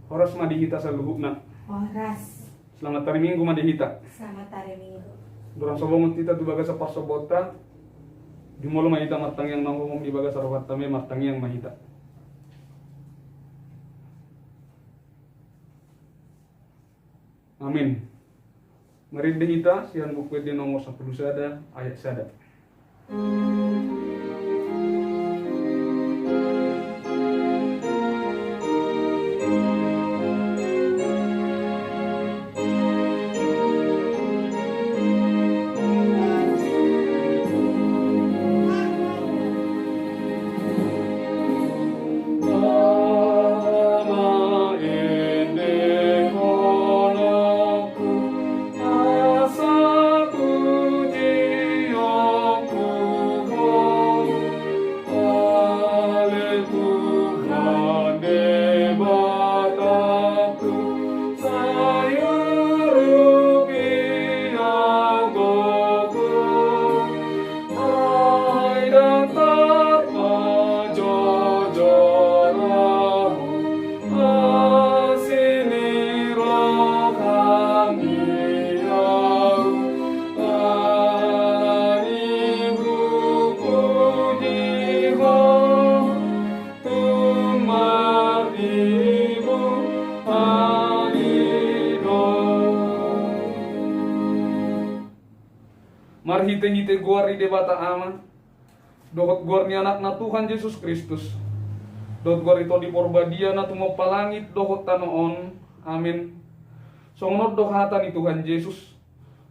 Horas madihita sa luhukna. Oras. Selamat hari Minggu madihita. Selamat hari Minggu. Dorang sobongot kita dubaga sa pasobota. Dimolo mahita martang yang nangumum ibaga sa rawat tame martang yang mahita. Amin. Mari dihita sian buku di nomor 10 sada ayat sada. Marhite-hite guari debata ama. Dohot guar ni anak na Tuhan Yesus Kristus. Dohot guar ito di porbadia na tumapalangit dohot tanoon. Amin. Songnod dohatan ni Tuhan Yesus.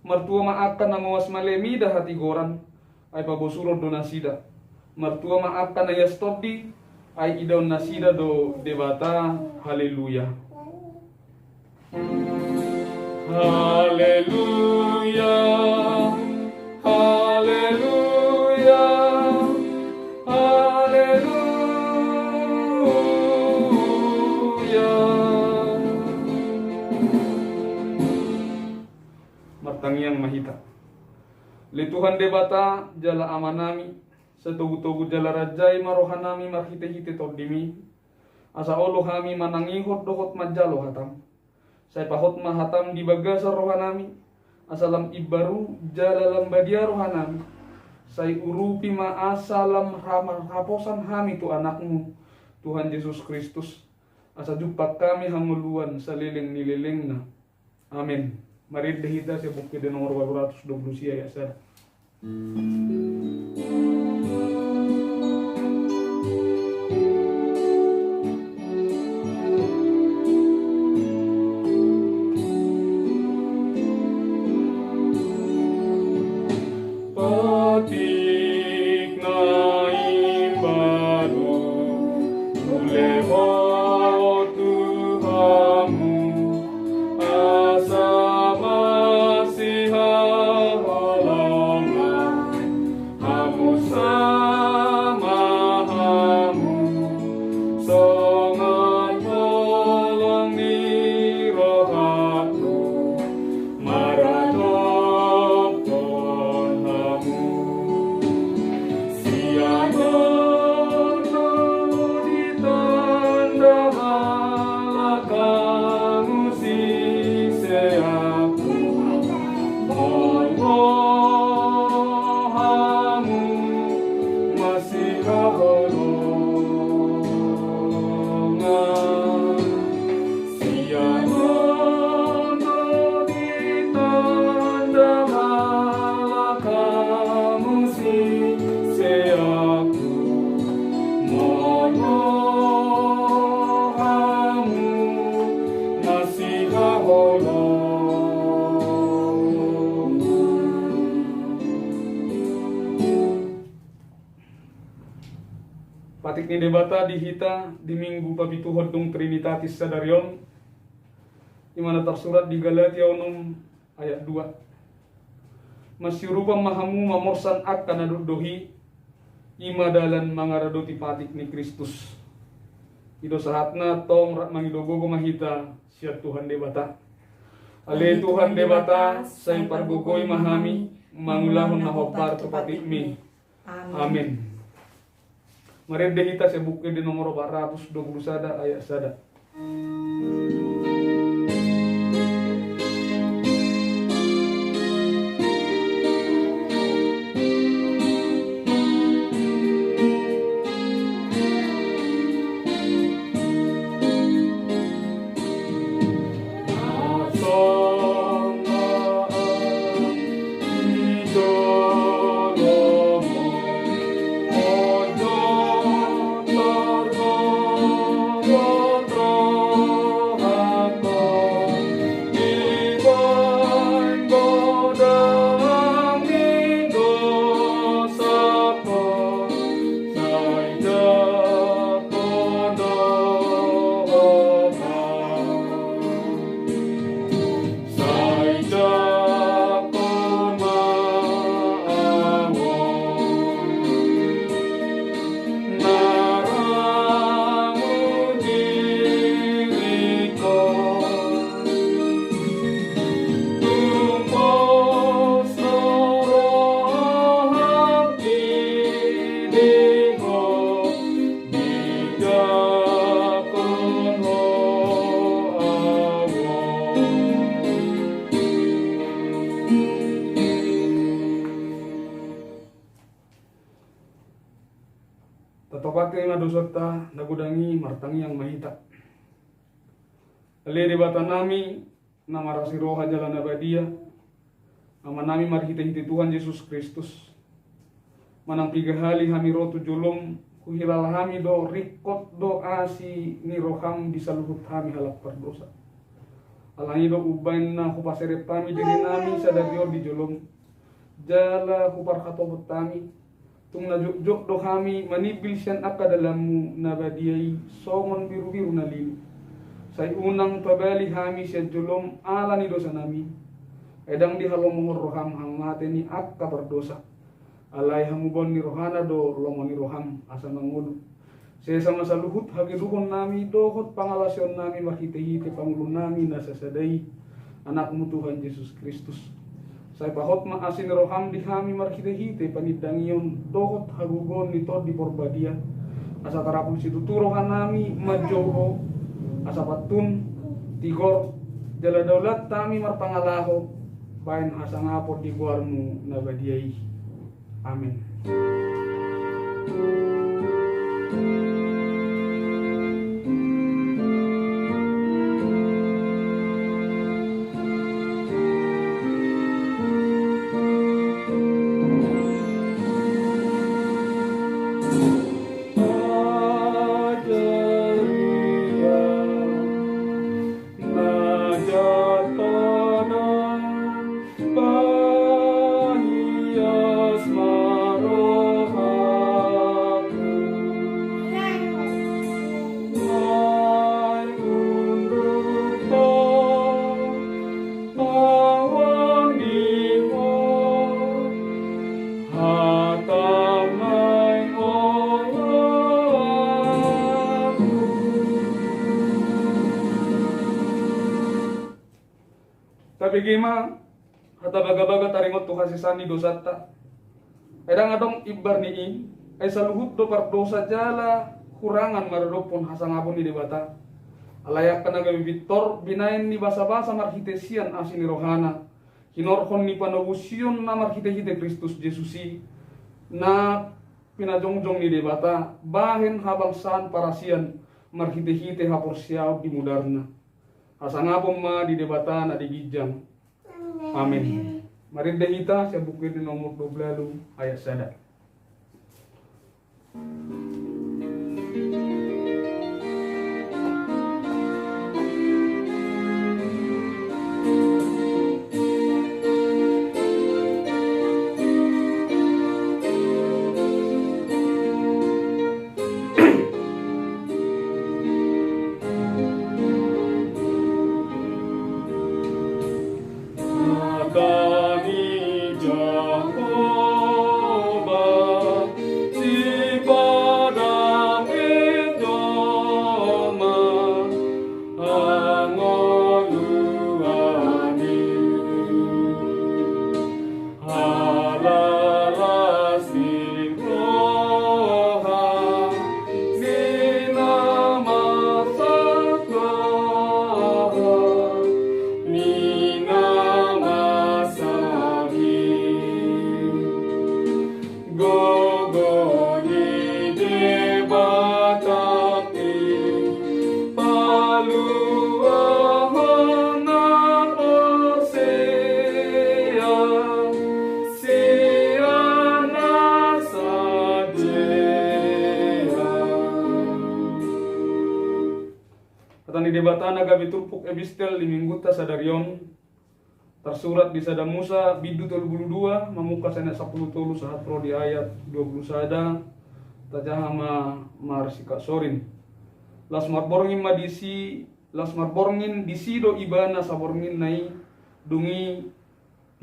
Martua maakan na mawas malemida hati goran. Ay pabosurod do nasida. Martua maakan na yastodi. Ay idaw nasida do debata. Haleluya. Haleluya. Haleluya, haleluya. Martang yang mahita. Li Tuhan debata jala amanami, setugu-tugu jala rajai marohanami marhite-hite tordimi. Asa olo kami manangihot dohot majalo hatam. Saya pahot mahatam di bagasar rohanami. Asalam ibaru jalalam badia rohanami. Say urupi ma asalam raposan hami tu anakmu Tuhan Yesus Kristus. Asa jumpa kami hamuluan sa liling-nililing na. Amin. Mari dihita sa bukti de nomor 220 siya ya sir. Patik ni debata dihita di minggu pabituhod dong Trinitatis Sadarion. Di mana tersurat di Galatia 6 ayat 2. Masyurupa mahamu mamorsan akan adudohi ima dalan mangaradoti patik ni Kristus. Ido sahatna tong mangidogogo mahita siya Tuhan debata. Ale Tuhan debata say pargugoy mahami mangulahon na hopar to patik mi. Amin. Mari kita sebutkan di nomor 421 ayat sada. dosata nagudangi martangi yang mahita. Ale debata nami namarasi roha jalan abadia. Ama nami marhita-hita Tuhan Yesus Kristus. Manang pigahali hami rotu julum kuhilal hami do rikot do asi ni roham di saluhut hami halap perdosa. Alangi do ubain na kupasere pami diri nami sadario di julum. Jala kupar katobot kami. Tung najuk do kami manibil sian aka dalammu nabadiai somon biru-biru nalili. Say unang pabali hami siya julum ala ni dosa nami. Edang di halomor roham hang mate ni akka berdosa. Alai hamubon ni rohana do lomo ni roham asa mangudu. Saya sama saluhut hagi duhon nami dohot pangalasion nami makite-hite pangulun nami nasasadai anakmu Tuhan Yesus Kristus. Saya pahot maasin roham di kami markite-hite panidangion dohot hagugon ni tod di porbadia. Asa tarapun situ turohan nami majoho asa patun tigor jala daulat tami marpangalaho bain asa ngapor di guarmu nabadiai. Amin. Tapi gima hata baga-baga taringot tu hasisani dosata. Edang adong ibar ni ay saluhut do pardosa jala kurangan marodopon hasangapon ni debata. Alayak kanaga bibitor binain ni basa-basa marhitesian asini rohana. Kinorkon ni panabusion na marhite-hite Kristus Jesusi na pinajongjong ni debata bahen habang saan parasian marhite-hite haporsiaw di mudarna. Hasangapon ma di debata na digijang. Amin. Mari kita saya buku di nomor 20 ayat sada. Katani debata nagabi turpuk ebistel di mingguta sadarion tersurat di sada Musa bidu 32 mamuka sana 10 tolu sahat pro di ayat 20 sada tajahama marsika sorin las marborngin madisi las marborngin disido ibana saborngin nai dungi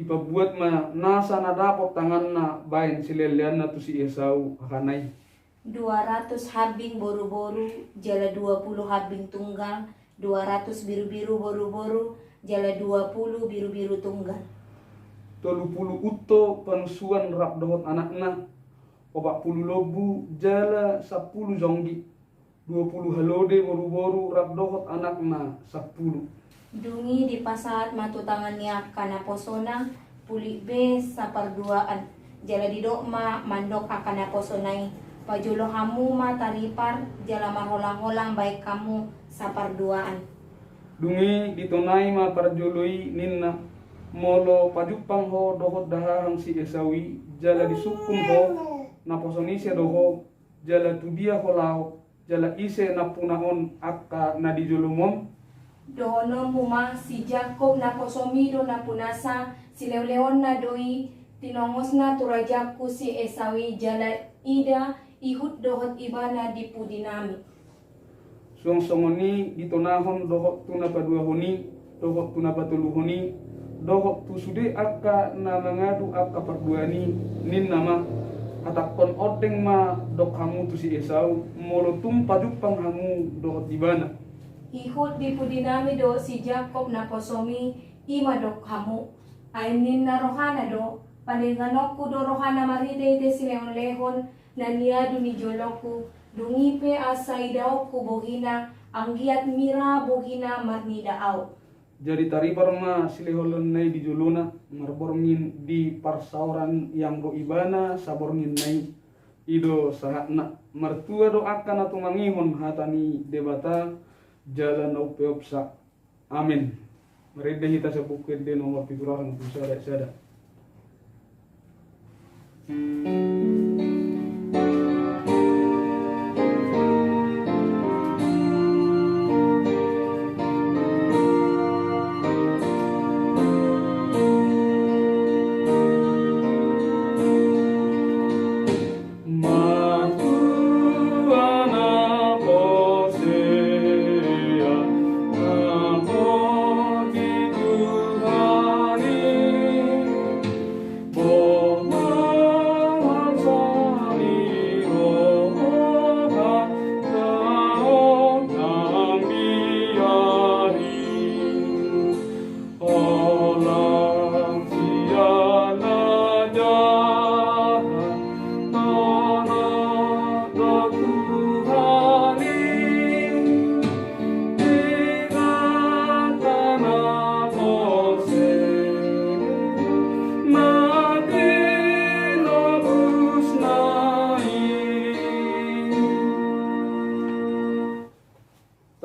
ipabuat ma nasa nadapot tangan na bain silelian na tu si Esau akanai 200 habing boru-boru jala 20 habing tunggal, 200 biru-biru boru-boru jala 20 biru-biru tunggal. 30 uto panusuan rap dohot anakna, 40 lobu jala 10 zonggi, 20 halode boru-boru rap dohot anakna 10. Dungi di pasahat matu tangannya kana posona, puli be saparduaan jala di dokma mandok akana posonai Pajulo kamu ma taripar jala marholang-holang baik kamu saparduaan. Dungi ditonai ma parjului ninna molo pajupang ho dohot dahahang si Esawi jala disukum ho na posonisia doho jala tudia ho lao jala ise na punahon akka na dijulumom. Dohono muma si Jacob na kosomido na punasa si Leon na doi tinongos na turajaku si Esawi jala ida ihut dohot ibana di pudinami. Suang-songoni ditonahon dohot tuna paduahoni dohot tuna patuluhoni dohot tu sude akka na mangadu akka parduani nin nama atakon odeng ma dok hamu tu si Esau molotum padupang hamu dohot ibana. Ihut di pudinami do si Jacob na kosomi ima dok hamu. Ainin na rohana do paninganokku do rohana marite si Leon na niadu ni joloku dungipe asaidaw ku bohina anggiat mira bohina marnidaaw. Jadi taripar ma sileholon nai di juluna marborngin di parsauran yang go ibana saborngin nai ido sahakna martua do akan atau mangihon hatani debata jalan upeopsa. Amin. Mereda hita sebukit de nomor figurahan pusara sada.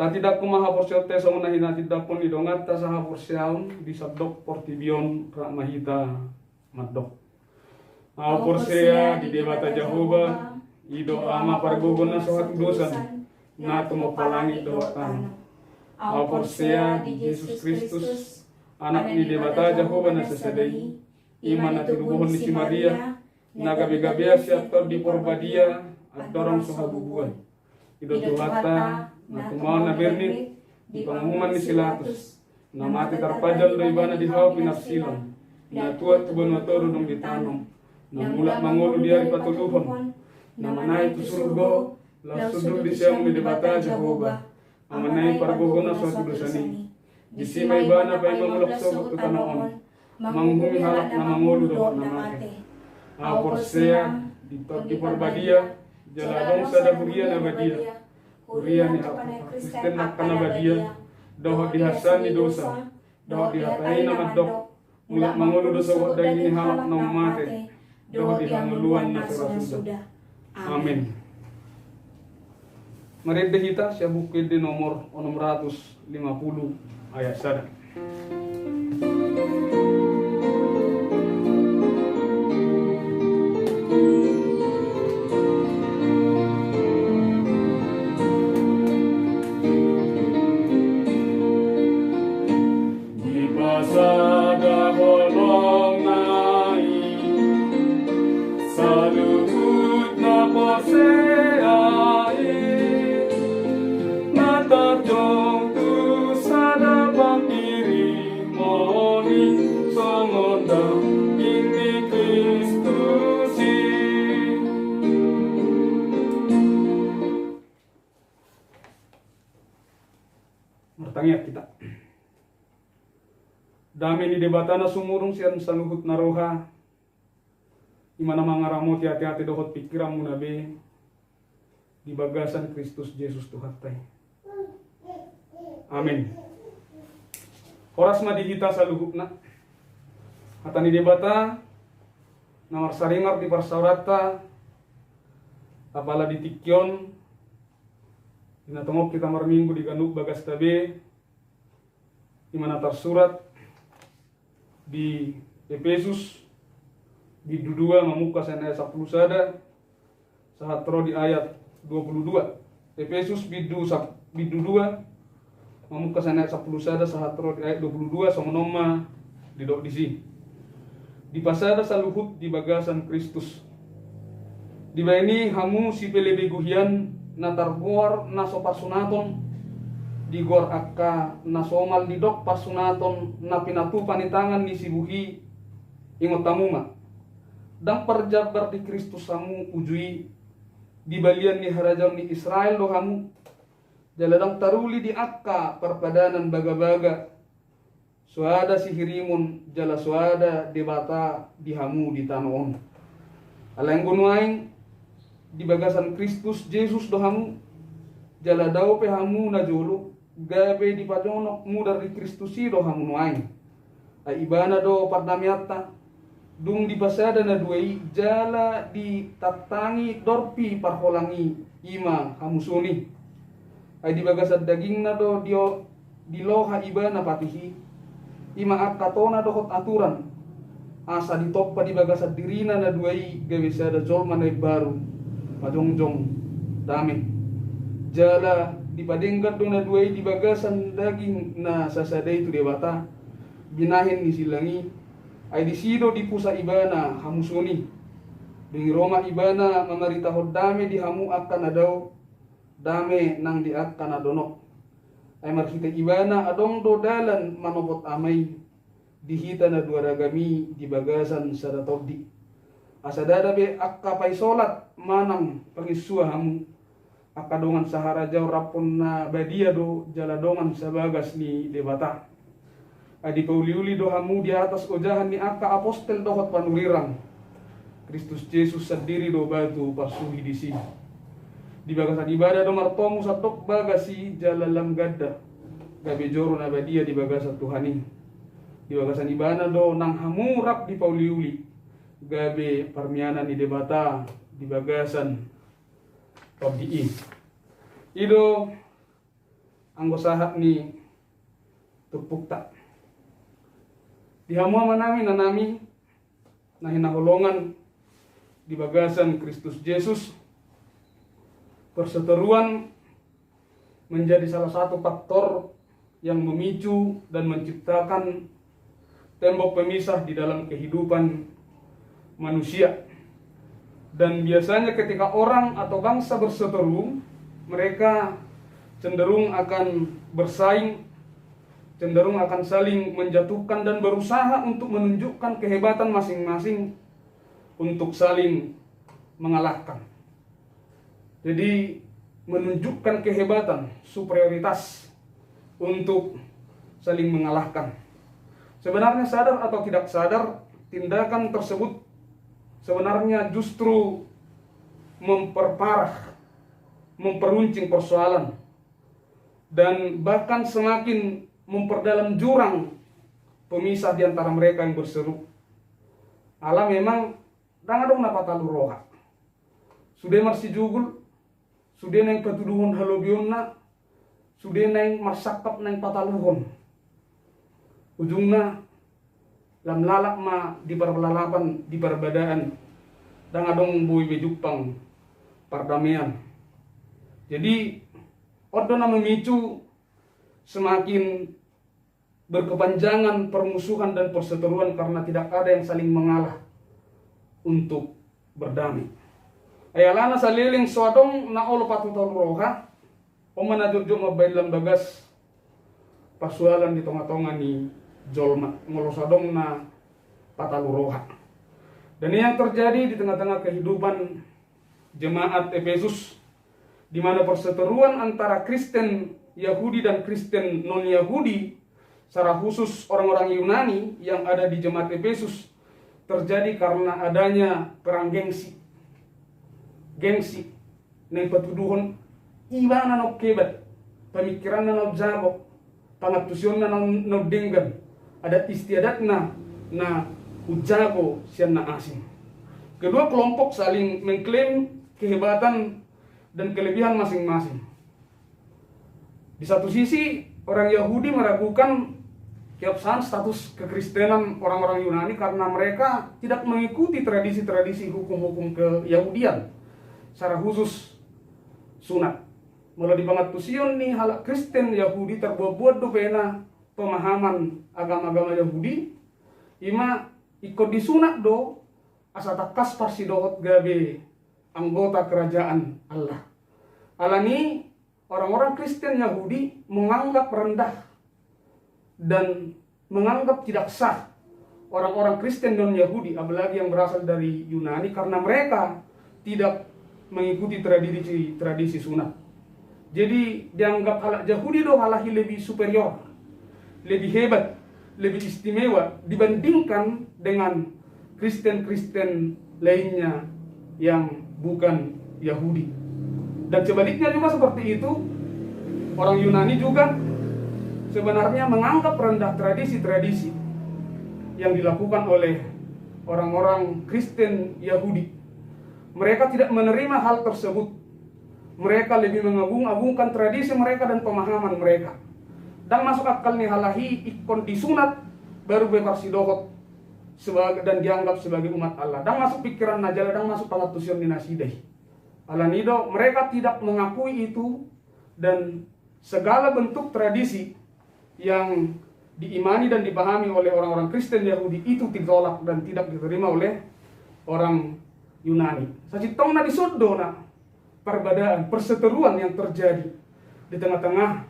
Tidak kumaha porsial te sa unahin na tidak pun idongat ta sa porsial di sabdok portibion ramahita madok. Au porsia di debata Jehovah ido ama pargogon na sa dosan na tumapalangi doatan. Au porsia di Yesus Kristus anak ni debata Jehovah na sasadai iman na tinubuhon ni si Maria na gabi-gabi siya di porbadia at dorong suhabubuan. Ido tuhata na tumaw na bernit di pangumuman ni Silatus na mati tarpajal do ibana di haw pinapsilon na tuat tubon matoro dong ditanong na mula mangulo diari patuluhon na manay tu surgo lasudog di siyang ni debata Jehovah amanay pargugo na suatu dosani di si may ibana pa'y mamulok sogot utanaon manghumi halak na mangulo do na mati a porsea di porbadia jaladong sa daburia na badia Urian ni Kristen nakana badia doho dihasani dosa doho dihatai na madok mulak mangulo dosa wadang ini halak na umate doho dihanguluan na surasuda. Amin. Mari kita siya bukid di nomor 650 ayat 1. Bertanya kita. Dami ni debatana sumurung siyan sanuhut na roha. Imana mangaramo hati-hati dohot pikiran mo nabi. Di bagasan Kristus Jesus Tuhan tay. Amin. Horas madihita sa luhut na. Hata ni debata. Namar saringar di parsaurata. apala di tikyon inatongok kita marminggu di ganuk bagas tabe imana tersurat di Efesus di 2 mamuka ayat 10 sada sahatro di ayat 22. Efesus bidu 2 mamuka ayat 10 sada sahatro di ayat 22 somonoma di dok disi di pasada saluhut di bagasan Kristus di baini hamu si pelebe guhian na targor na so pasunaton di gor akka na somal di dok pasunaton na pinatu panitangan ni sibuhi ingot tamuma dang perjabar di Kristus hamu ujui di balian ni harajaw ni Israel do hamu jaladang taruli di akka perpadanan baga-baga suada sihirimun jala suada debata di hamu di tanoon alang gunuaing di bagasan Kristus Yesus do hamu jala daw pe hamu na jolo gabe di pajonok mudar di Kristus do hamu nuaing ay ibana do pardamiata dung di pasada na duai jala di tatangi dorpi parholangi ima hamusuni ay di bagasad daging na do dio di loha ibana patihi ima akatona do hot aturan asa ditoppa di bagasad dirina na duai gabe sada jolma na baru pajongjong dami jala di padenggat do na duai di bagasan daging na sasada itu debata binahin ni silangi ay di sido di pusa ibana hamusuni di Roma ibana mamarita hod dame di hamu akan adaw dame nang di akan adonok ay marhita ibana adong do dalan manopot amay dihita na dua ragami di bagasan sa datobdi asadada be akka pay solat manang pangisua hamu akadongan sahara jaw rapon na badia do jaladongan sa bagas ni debata adi pauliuli do hamu di atas ojahan ni akka apostel dohot panurirang Kristus Yesus sendiri do batu pasuhi di sini di bagasan ibadah do martomu satok bagasi jalalam gadda gabe joro na badia di bagasan Tuhani di bagasan ibadah do nang hamu rap di pauliuli gabe parmiana ni debata di bagasan Robdi ido anggosaha ni tupukta di hamuama nami nanami na hinaholongan di bagasan Kristus Yesus perseteruan menjadi salah satu faktor yang memicu dan menciptakan tembok pemisah di dalam kehidupan manusia dan biasanya ketika orang atau bangsa berseteru mereka cenderung akan bersaing cenderung akan saling menjatuhkan dan berusaha untuk menunjukkan kehebatan masing-masing untuk saling mengalahkan. Jadi menunjukkan kehebatan, superioritas untuk saling mengalahkan. Sebenarnya sadar atau tidak sadar, tindakan tersebut sebenarnya justru memperparah, memperuncing persoalan dan bahkan semakin memperdalam jurang pemisah di antara mereka yang berseru. Allah memang dangadong napatalu roha. Sudah marsi jugul, sudah nang patuduhon halobion na, sudah nang marsakap nang pataluhon. Ujungna lamlalak ma di perlalapan di perbedaan dangadong buy bejupang perdamaian. Jadi odo na memicu semakin berkepanjangan permusuhan dan perseteruan karena tidak ada yang saling mengalah untuk berdamai. Ayalana saliling suadong na olo patutol roha o manajudjo mabaylan bagas pasualan di tonga-tonga ni jolma ngolosadong na pataluroha. Dan yang terjadi di tengah-tengah kehidupan jemaat Efesus di mana perseteruan antara Kristen Yahudi dan Kristen non-Yahudi, secara khusus orang-orang Yunani yang ada di jemaat Efesus terjadi karena adanya perang gengsi. Gengsi nang patuduhon ibana no kebat, pemikiran na jabok, pangatusion na denggan, adat istiadat na ujabo siya na asing. Kedua kelompok saling mengklaim kehebatan dan kelebihan masing-masing. Di satu sisi, orang Yahudi meragukan keabsahan status kekristenan orang-orang Yunani karena mereka tidak mengikuti tradisi-tradisi hukum-hukum keyahudian, secara khusus sunat. Melalui pangatusion ni halak Kristen Yahudi terbuat do pena pemahaman agama-agama Yahudi, ima ikut disunat do asatakas parsidohot gabe anggota kerajaan Allah. Alani orang-orang Kristen Yahudi menganggap rendah dan menganggap tidak sah orang-orang Kristen non Yahudi, apalagi yang berasal dari Yunani, karena mereka tidak mengikuti tradisi sunat. Jadi dianggap halak Yahudi do halahi lebih superior, lebih hebat, lebih istimewa dibandingkan dengan Kristen-Kristen lainnya yang bukan Yahudi. Dan sebaliknya juga seperti itu, orang Yunani juga sebenarnya menganggap rendah tradisi-tradisi yang dilakukan oleh orang-orang Kristen Yahudi. Mereka tidak menerima hal tersebut. Mereka lebih mengagung-agungkan tradisi mereka dan pemahaman mereka. Dan masuk akal nih halahi ikon disunat baru beparsidohot sebagai dan dianggap sebagai umat Allah. Dan masuk pikiran najala dan masuk pangatusion dinasidai. Alanido mereka tidak mengakui itu, dan segala bentuk tradisi yang diimani dan dipahami oleh orang-orang Kristen Yahudi itu ditolak dan tidak diterima oleh orang Yunani. Sacitongna disodona perbedaan, perseteruan yang terjadi di tengah-tengah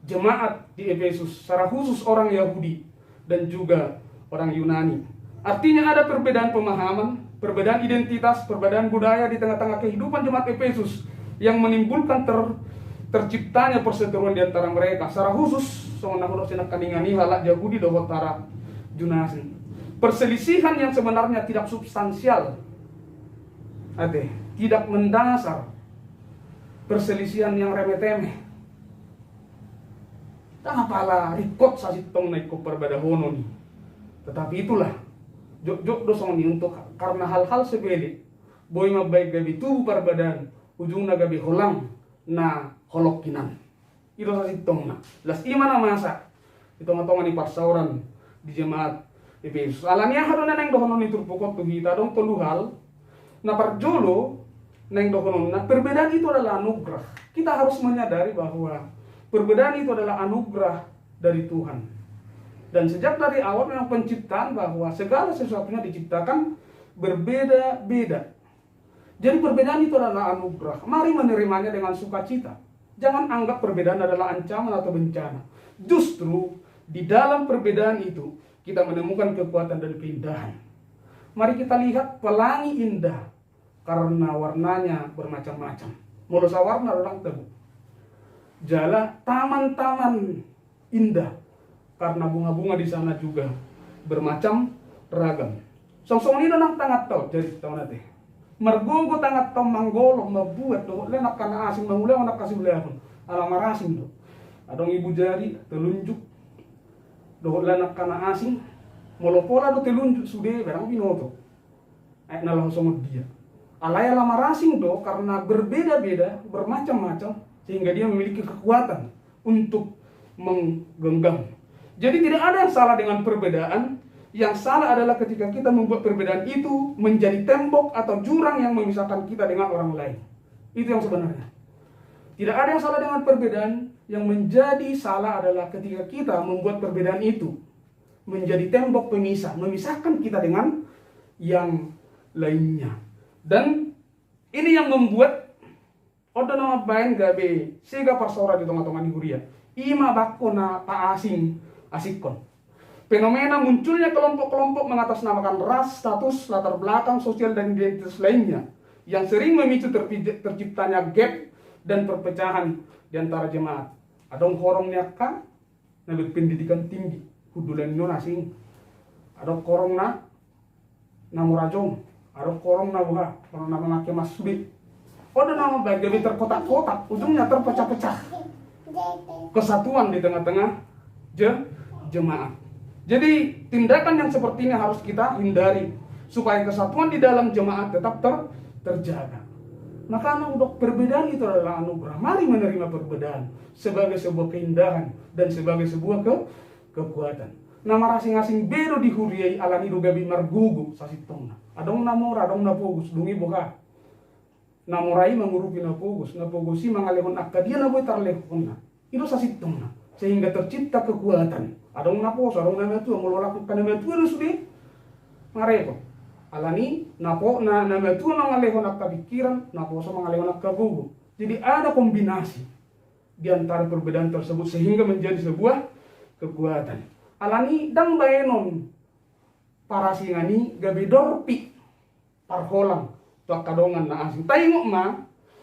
jemaat di Efesus, secara khusus orang Yahudi dan juga orang Yunani. Artinya ada perbedaan pemahaman, perbedaan identitas, perbedaan budaya di tengah-tengah kehidupan jemaat Efesus yang menimbulkan terciptanya perseteruan di antara mereka. Secara khusus, semenahun sinak kaningani halak Yahudi do hotara Yunani. Perselisihan yang sebenarnya tidak substansial, tidak mendasar, perselisihan yang remeh-temeh. Tangapalah rikot sasitong naik perbeda hono nih. Tetapi itulah jok dosong nih untuk karena hal-hal sepele. Boy mabaik gabi tubuh perbedaan, ujungnya gabi holang na holokinan. Itu sasitong na. Las imana masa itong-itongan ni parsauran di jemaat Efesus. Alania haruna neng dohono ni turpukot tuh kita dong toluhal. Na parjolo neng dohono na perbedaan itu adalah anugerah. Kita harus menyadari bahwa perbedaan itu adalah anugerah dari Tuhan. Dan sejak dari awal memang penciptaan bahwa segala sesuatunya diciptakan berbeda-beda. Jadi perbedaan itu adalah anugerah. Mari menerimanya dengan sukacita. Jangan anggap perbedaan adalah ancaman atau bencana. Justru di dalam perbedaan itu kita menemukan kekuatan dan keindahan. Mari kita lihat pelangi indah karena warnanya bermacam-macam. Molosa warna orang tebu. Jala taman-taman indah karena bunga-bunga di sana juga bermacam ragam. Song-song ini nang tangat tau jadi tahu nanti. Mergogo tangat tau manggolo membuat do lenak kana asing mangula anak kasih belahun. Alam marasing do. Adong ibu jari telunjuk do lenak kana asing molopola do telunjuk sude barang binoto. Ay nalah songod dia. Alaya lamarasing do karena berbeda-beda, bermacam-macam sehingga dia memiliki kekuatan untuk menggenggam. Jadi tidak ada yang salah dengan perbedaan. Yang salah adalah ketika kita membuat perbedaan itu menjadi tembok atau jurang yang memisahkan kita dengan orang lain. Itu yang sebenarnya. Tidak ada yang salah dengan perbedaan. Yang menjadi salah adalah ketika kita membuat perbedaan itu menjadi tembok pemisah, memisahkan kita dengan yang lainnya. Dan ini yang membuat odo nama bain gabe sega parsora di tengah-tengah di Huria. Ima bakona pa asing asikon. Fenomena munculnya kelompok-kelompok mengatasnamakan ras, status, latar belakang sosial dan identitas lainnya yang sering memicu terciptanya gap dan perpecahan di antara jemaat. Adong korong nyaka na pendidikan tinggi, hudulan non asing. Adong korong na namurajong, adong korong na buha, korong na mengake masubit. Odo nama baik gabi terkotak-kotak, ujungnya terpecah-pecah. Kesatuan di tengah-tengah jemaat. Jadi tindakan yang seperti ini harus kita hindari supaya kesatuan di dalam jemaat tetap terjaga. Maka untuk perbedaan itu adalah anugerah. Mari menerima perbedaan sebagai sebuah keindahan dan sebagai sebuah kekuatan. Nama asing-asing bedo dihuriai alani do gabi margugu sasitongna. Adong namora, adong napogus, dungi boha. Namorai mengurupi napogusi mangalehon akka dia naboy tarlehonna. Itu sasitongna. Sehingga tercipta kekuatan. Adong napos, adong namatu, mulolakukan namatu itu sudah mareko. Alani napo na namatu mangalehon akka pikiran, naposo mangalehon akka gugu. Jadi ada kombinasi di antara perbedaan tersebut sehingga menjadi sebuah kekuatan. Alani dang baenon parasingani gabi dorpi parholang tuak kadongan na asing. Tayong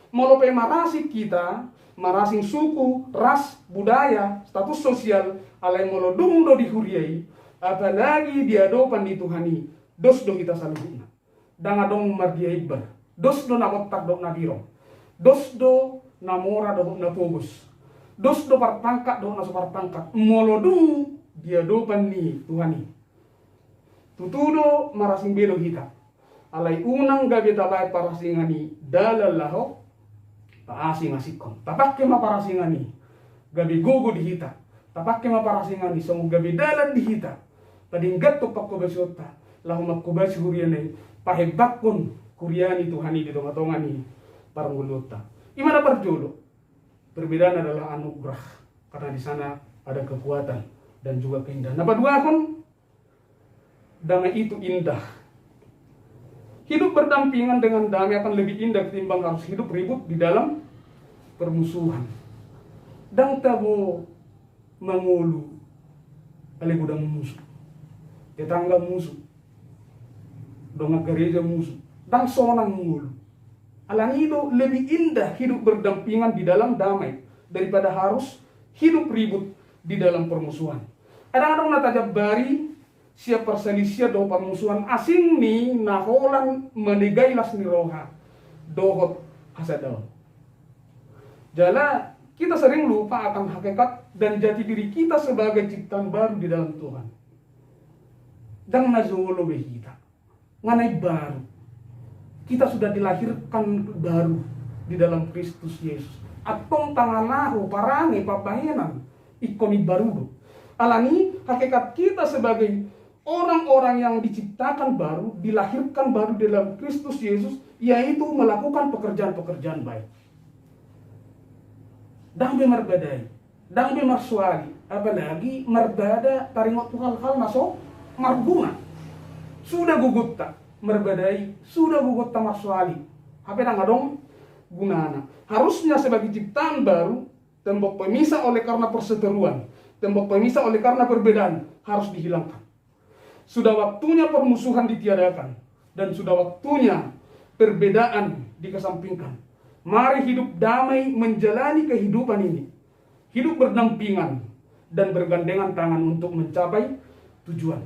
molope marasik kita, marasing suku, ras, budaya, status sosial, alay molodung do dihuriai, apalagi diadopan di Tuhani, dos do kita saluhuna. Dang adong mardiai bar, dos do nakotak do nabiro, dos do namora do napogus, dos do partangkat do nasopartangkat, molodung diadopan ni Tuhani. Tutudo marasing bedo kita. Alay unang gabi tabay parasingani dalalaho paasing asikon. Tapakke maparasingani gabi gugu dihita. Tapakke maparasingani so gabi dalan dihita. Padinggat to pakkobasota lahu makkobasi hurianay pahebakkon kuriani Tuhani di tonga-tongani parangulota. Imana parjolo? Perbedaan adalah anugerah karena di sana ada kekuatan dan juga keindahan. Napaduakon damai itu indah. Hidup berdampingan dengan damai akan lebih indah ketimbang harus hidup ribut di dalam permusuhan. Dang tabo mangulu ale gudang musuh. Tetangga musuh. Donga gereja musuh. Dang sonang mulu. Alani itu lebih indah hidup berdampingan di dalam damai daripada harus hidup ribut di dalam permusuhan. Kadang-kadang natajab bari siap perselisihan do permusuhan asing ni naholan menegailas ni roha dohot hasadal. Jala kita sering lupa akan hakikat dan jati diri kita sebagai ciptaan baru di dalam Tuhan. Dan nazolo kita nganai baru. Kita sudah dilahirkan baru di dalam Kristus Yesus. Atong tanganaho parane pabahenan ikoni baru. Alani hakikat kita sebagai orang-orang yang diciptakan baru, dilahirkan baru dalam Kristus Yesus, yaitu melakukan pekerjaan-pekerjaan baik. Dang be marbadai, dang be marsuali, apalagi marbada taringot hal-hal naso marguna. Sudah gugut tak marbadai, sudah gugut tak marsuali. Apa dang adong gunana? Harusnya sebagai ciptaan baru, tembok pemisah oleh karena perseteruan, tembok pemisah oleh karena perbedaan harus dihilangkan. Sudah waktunya permusuhan ditiadakan dan sudah waktunya perbedaan dikesampingkan. Mari hidup damai menjalani kehidupan ini. Hidup berdampingan dan bergandengan tangan untuk mencapai tujuan.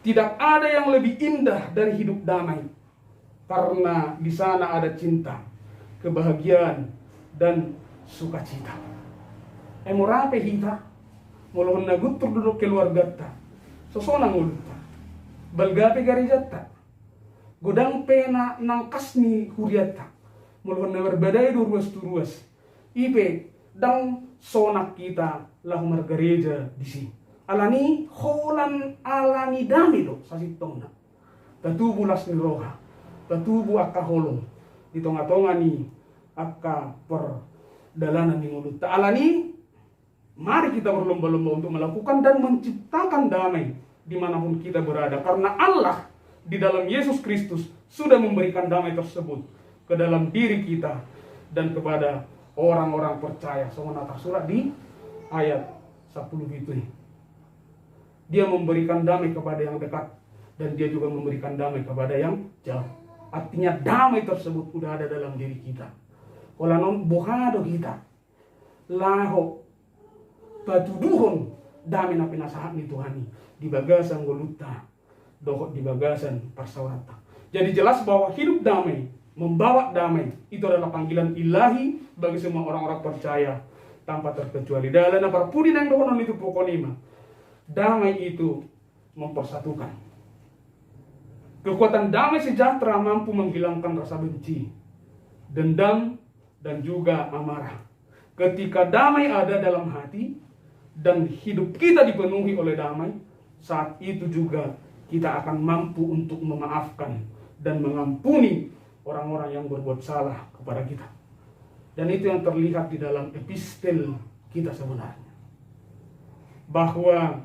Tidak ada yang lebih indah dari hidup damai. Karena di sana ada cinta, kebahagiaan, dan sukacita. Emorape hita, muluhun nagut terduduk keluarga ta. Sosonang ulut ta. Balgape garijata. Godang pena nangkas ni huriata. Muluhun na berbadai ruas. Ipe dang sonak kita lahu margareja di sini. Alani holan alani damido sa sitong na. Tatubu las ni roha. Tatubu akka holong. Di tonga-tonga ni akka perdalanan ni mulut. Alani mari kita berlomba-lomba untuk melakukan dan menciptakan damai dimanapun kita berada. Karena Allah di dalam Yesus Kristus sudah memberikan damai tersebut ke dalam diri kita dan kepada orang-orang percaya. Semuanya tersurat di ayat 10 itu. Dia memberikan damai kepada yang dekat dan dia juga memberikan damai kepada yang jauh. Artinya damai tersebut sudah ada dalam diri kita. Kolanon bohado kita. Laho patuduhon damai na pinasahan ni Tuhani di bagasan goluta dohot di bagasan parsawarata. Jadi jelas bahwa hidup damai, membawa damai itu adalah panggilan ilahi bagi semua orang-orang percaya tanpa terkecuali. Dalam parpudi nang dohonon itu pokonima. Damai itu mempersatukan. Kekuatan damai sejahtera mampu menghilangkan rasa benci. dendam, dan juga amarah. Ketika damai ada dalam hati dan hidup kita dipenuhi oleh damai, saat itu juga kita akan mampu untuk memaafkan dan mengampuni orang-orang yang berbuat salah kepada kita. Dan itu yang terlihat di dalam epistel kita sebenarnya. Bahwa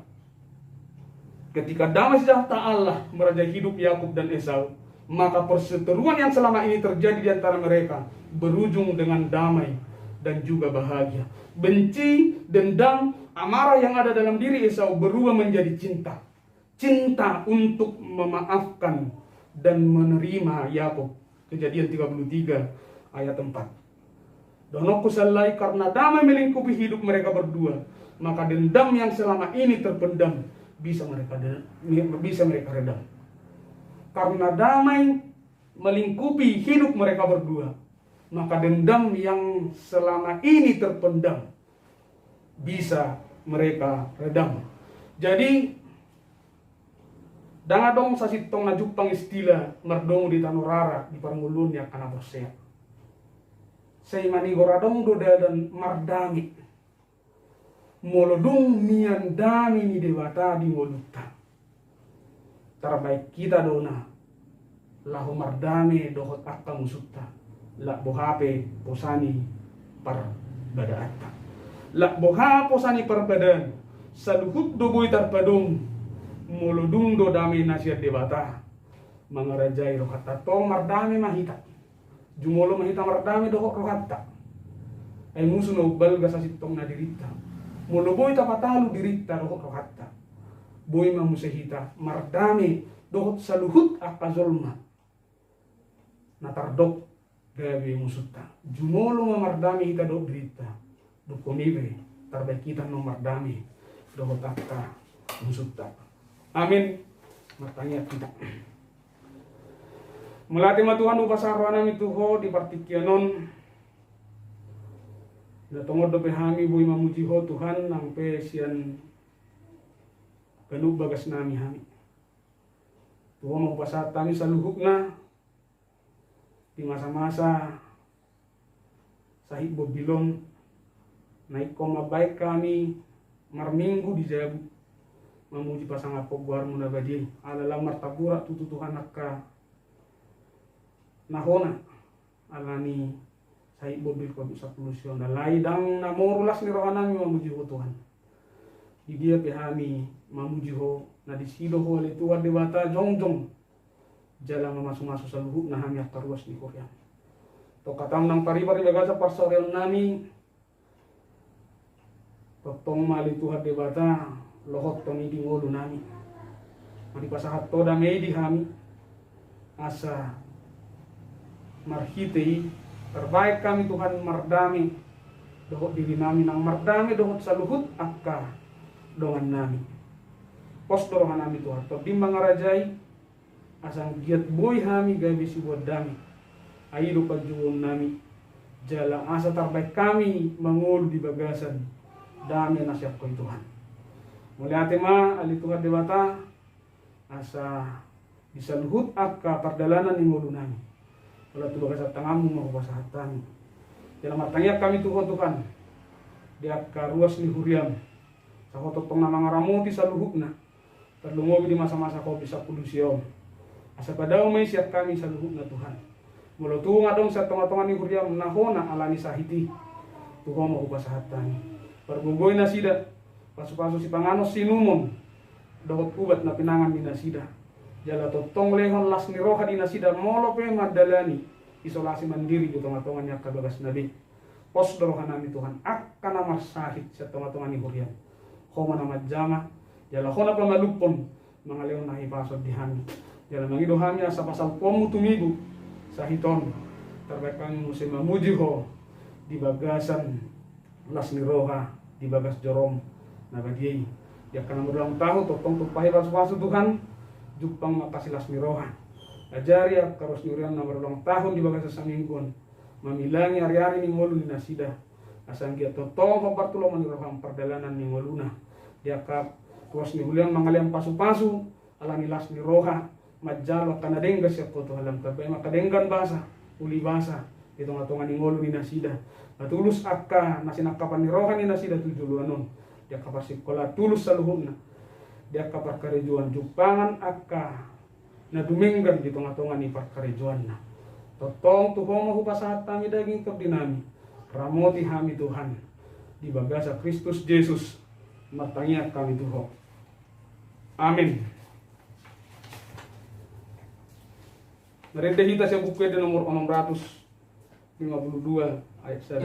ketika damai sejahtera Allah merajai hidup Yakub dan Esau, maka perseteruan yang selama ini terjadi di antara mereka berujung dengan damai dan juga bahagia. Benci, dendam, amarah yang ada dalam diri Esau berubah menjadi cinta. Cinta untuk memaafkan dan menerima Yakub. Kejadian 33 ayat 4. Dan aku salai karena damai melingkupi hidup mereka berdua, maka dendam yang selama ini terpendam bisa mereka redam. Karena damai melingkupi hidup mereka berdua, maka dendam yang selama ini terpendam bisa mereka redam. Jadi dangadong sasitong na jupang istila mardong di tanurara di parangulun ya kana bosea. Say manigoradong doda dan mardami. Molodung mian dami ni dewata di moluta. Terbaik kita dona lahu mardame dohot akka musutta la bohape posani par badaatta la boha posani par badan saluhut doboy tarpadung molodung do dame nasiat debata mangarajai rohata to mardame mahita jumolo mahita mardame dohot rohata ay musu no balga sa sitong na dirita moloboy tapatalu dirita dohot rohata boy mamusehita mardame dohot saluhut akka zolma natardok gabi musutta jumolo mamardami hita do berita dukonibe tarbaik kita no mardami dohot akka musutta. Amin. Matanya kita melatih Tuhan upasarwana mituho di partikyanon datongod do pehami boy mamuji ho Tuhan nang pesian kanug bagas nami hami Tuhan mau pasat kami saluhukna di masa-masa sahib bobilong naik koma baik kami marminggu di jabu memuji pasang apok guar munabadi alala martabura tutu Tuhan akka nahona alani sahib bobil ko bisa pulusion dalai dang namorulas ni rohanami memuji ho Tuhan di dia pehami mamuji ho na disido ho le tuar dewata jongjong jalan masuk-masuk saluhuk na hami akaruas ni Korea. To katam nang paribar bagasa parsoreon nami totong mali Tuhan debata lohot toni di ngolu nami. Mari pasahat to damai di hami asa marhitei terbaik kami Tuhan mardami dohot diri nami nang mardami dohot saluhut akka dongan nami. Pos dorongan nami Tuhan to bimbang rajai asang giat boy hami gabi si buat dami aido pajuon nami jala asa terbaik kami mangul di bagasan dami nasiap ko Tuhan mulai ma ali Tuhan dewata asa bisa luhut akka pardalanan ni ngulu nami wala tu bagasat tangamu mau pasahatan dalam matangnya kami Tuhan di akka ruas ni huriam sa hototong na mga ramuti sa luhukna terlungobi di masa-masa ko bisa pulusiom asa padaw may siap kami sa luhuk na Tuhan. Mula tuwa dong sa tunga-tunga ni Huriam nahona alani sahiti. Tuho mo upasahatan. Parbugoy na sida. Pasu-pasu si panganos sinumon. Dawat ubat na pinangan ni nasida. Jala totong lehon las ni roha di nasida. Molo pe madalani. Isolasi mandiri di tunga-tunga niya kabagas nabi. Pos dorohan nami Tuhan. Akka na masahit sa tunga-tunga ni Huriam. Homa na madjama. Jala hona pa malupon. Mga leon na hipasod di hami. Jalan mangido hanya sa pasal pomu tumibu sa hiton terbaik kami musim mamuji ho di bagasan las ni roha di bagas jorom na bagiay ya kana mudalang tahu totong tupahi pasu Tuhan jupang makasih las ni roha ajari karos nurian na mudalang tahun di bagas sa minggon mamilangi hari-hari ni ngolu ni nasida asang gia totong kapartulong ni roha perdalanan ni ngoluna dia kap tuas ni hulian mangaliang pasu-pasu alani las ni roha majalo kanadengga siya ko to halam tabay makadenggan basa uli basa Ito nga tonga ni ngolo ni nasida. Natulus akka nasinakapan ni rohan ni nasida tujuluanon. Dia kapasikola tulus sa luhod na. Dia kaparkarejuan jupangan akka na duminggan dito nga tonga ni parkarejuan na. Totong tuhong mahupasahat kami daging kabdinami. Ramoti hami Tuhan. Di bagasa Kristus Jesus. Matangiat kami Tuhan. Amin. Narindahita sa buku di nomor 652 ayat 1.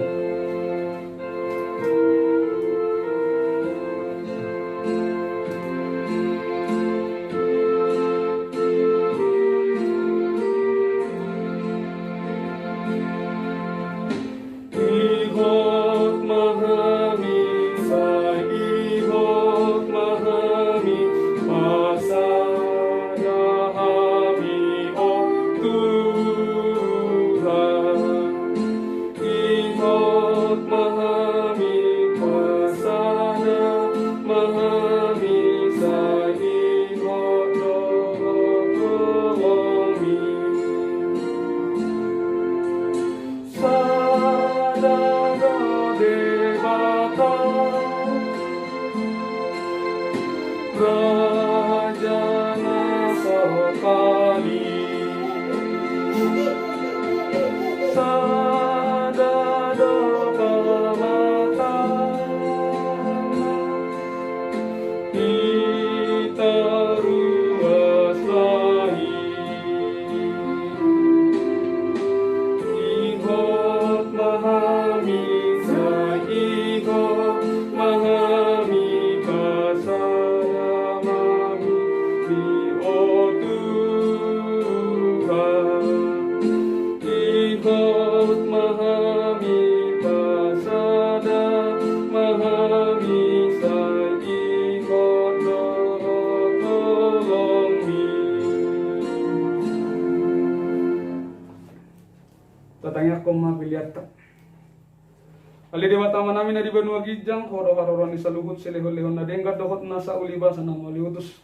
Tatangnya ko mabiliat. Ali dewa tama namin na di Banua Gijang, horo-hororon ni saluhut silehon-lehon na denggat dohot nasa uliba sa nang maliutus.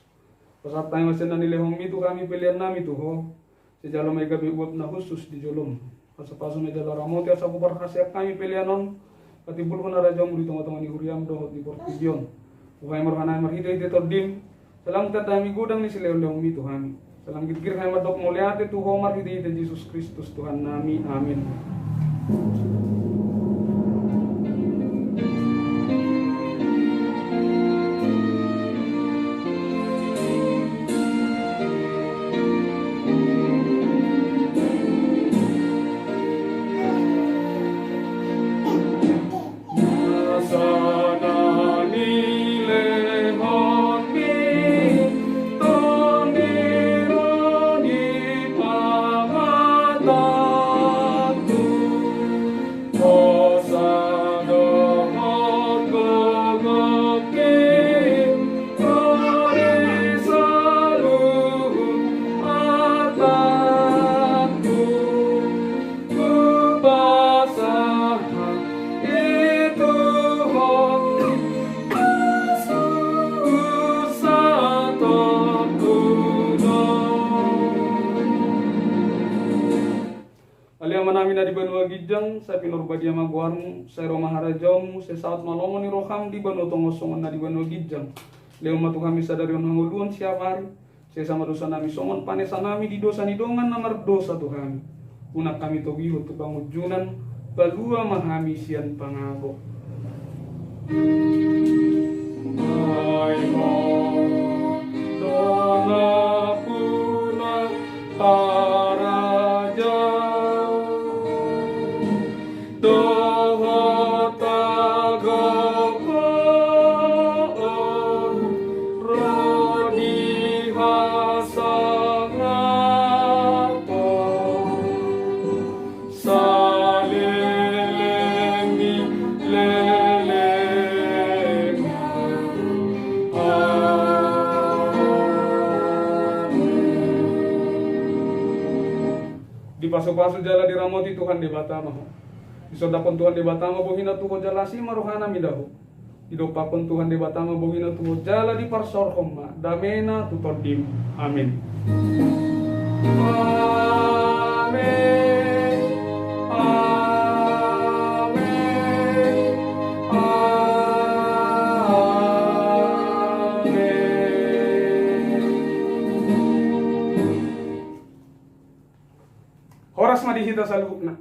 Pasat tayo masin na nilehong mitu kami pilihan nami tuho. Si jalo may gabi uot na khusus di jolom. Pasapaso na jalo ramoti at sa kupar kasyak kami pilihanon. Katibul ko na rajong dito nga ni Huriam dohot di Portigion. Ukay marhanay marhida iti tordim. Salang tatami gudang ni silehon-lehong mitu kami. Salang gitgir kay madok muliate tuho marhida iti Jesus Kristus Tuhan nami. Amin. Namin na di Banua Gijang sa pinurbadia magwarmo sa Roma Harajom sa saat malongo ni Roham di Banua Tongosongan na di Banua Gijang. Leo matu kami sadarion hanguluan siap hari. Sa sama dosa nami songon panesa nami di dosa ni dongan na mardosa Tuhan. Unak kami togiho tu bangujunan balua mahami sian pangabo. Ay mo dona puna paraja di paso-paso jala di ramoti Tuhan di Batama. Isodakon Tuhan di Batama bohina tuho jala si maruhana midahu. Idopakon Tuhan di Batama bohina tuho jala di parsorkom ma damena tutordim. Amin. Amin. di hita salukna.